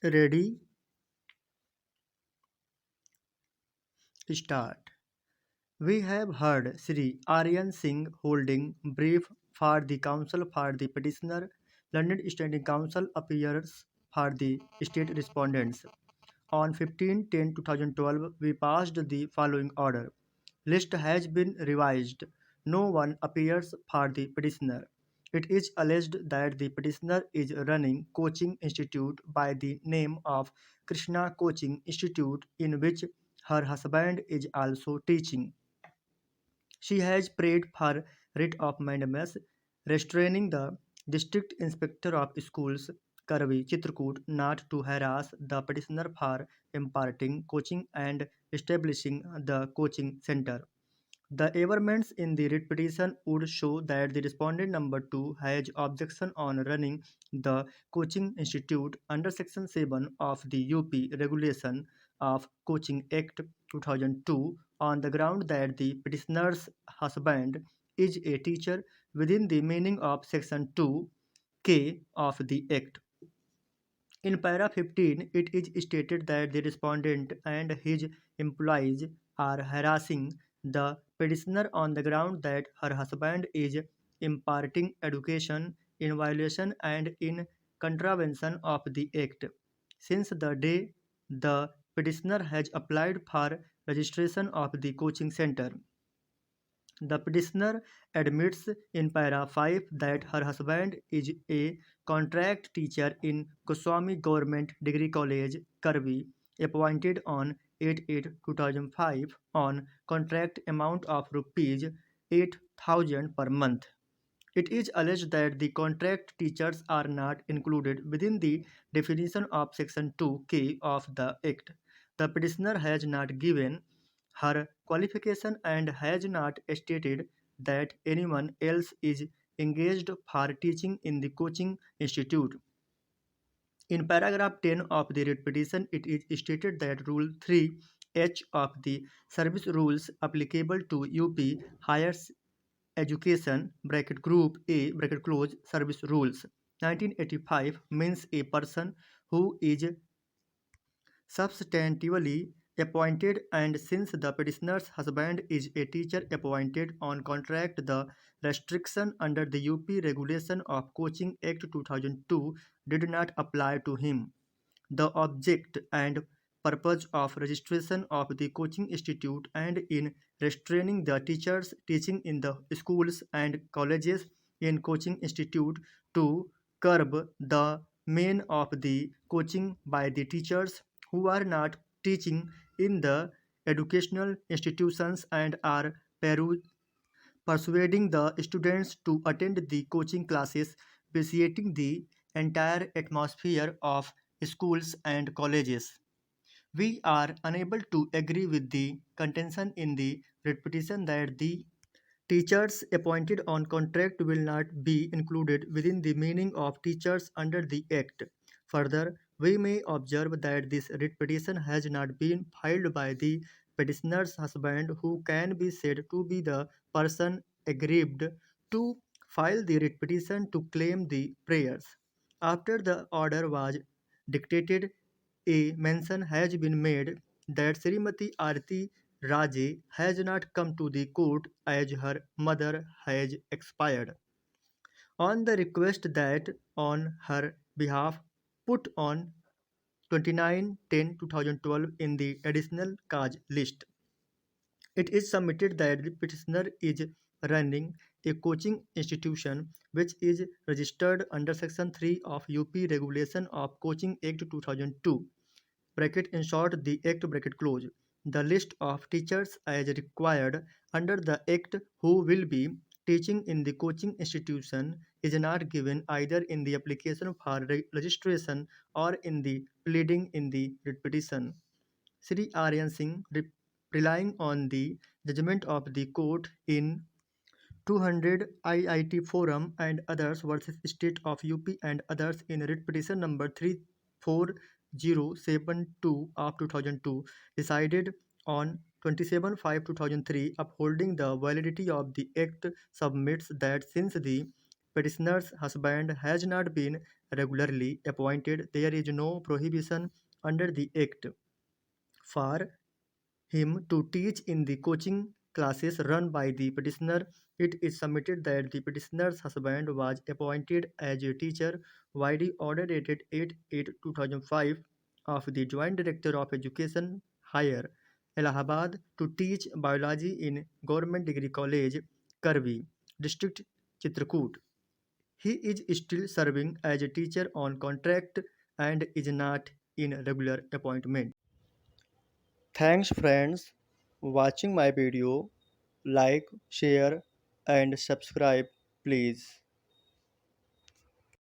Ready, start. We have heard Sri Aryan Singh holding brief for the council for the petitioner. London Standing Council appears for the state respondents. On 15-10-2012, we passed the following order. List has been revised. No one appears for the petitioner. It is alleged that the petitioner is running coaching institute by the name of Krishna Coaching Institute in which her husband is also teaching. She has prayed for writ of mandamus, restraining the district inspector of schools, Karvi Chitrakoot, not to harass the petitioner for imparting coaching and establishing the coaching center. The averments in the writ petition would show that the respondent number 2 has objection on running the coaching institute under section 7 of the UP Regulation of Coaching Act 2002 on the ground that the petitioner's husband is a teacher within the meaning of section 2K of the Act. In para 15, it is stated that the respondent and his employees are harassing the petitioner on the ground that her husband is imparting education in violation and in contravention of the Act. Since the day the petitioner has applied for registration of the coaching center, the petitioner admits in para 5 that her husband is a contract teacher in Goswami Government Degree College, Karvi, appointed on 8/8/2005 on contract amount of rupees 8,000 per month. It is alleged that the contract teachers are not included within the definition of Section 2K of the Act. The petitioner has not given her qualification and has not stated that anyone else is engaged for teaching in the coaching institute. In paragraph 10 of the writ petition, it is stated that Rule 3H of the Service Rules applicable to UP Higher Education (Group A) Service Rules 1985 means a person who is substantively appointed, and since the petitioner's husband is a teacher appointed on contract, the restriction under the UP Regulation of Coaching Act 2002 did not apply to him. The object and purpose of registration of the coaching institute and in restraining the teachers teaching in the schools and colleges in coaching institute to curb the main of the coaching by the teachers who are not teaching in the educational institutions and are persuading the students to attend the coaching classes, vitiating the entire atmosphere of schools and colleges. We are unable to agree with the contention in the writ petition that the teachers appointed on contract will not be included within the meaning of teachers under the Act. Further, we may observe that this writ petition has not been filed by the petitioner's husband, who can be said to be the person aggrieved to file the writ petition to claim the prayers. After the order was dictated, a mention has been made that Srimati Arti Raje has not come to the court as her mother has expired. On the request that, on her behalf, put on 29/10/2012 in the additional cause list, it is submitted that the petitioner is running a coaching institution which is registered under Section 3 of UP Regulation of Coaching Act 2002 (in short the Act). The list of teachers as required under the Act who will be teaching in the coaching institution is not given either in the application for registration or in the pleading in the writ petition. Sri Aryan Singh, relying on the judgment of the court in 200 IIT Forum and others versus State of UP and others in writ petition number 34072 of 2002, decided on 27/5/2003, upholding the validity of the Act, submits that since the petitioner's husband has not been regularly appointed, there is no prohibition under the Act for him to teach in the coaching classes run by the petitioner. It is submitted that the petitioner's husband was appointed as a teacher by the order dated 8/8/2005 of the Joint Director of Education, Higher, Allahabad, to teach biology in Government Degree College, Karvi, District Chitrakoot. He is still serving as a teacher on contract and is not in regular appointment. Thanks friends watching my video. Like, share and subscribe please.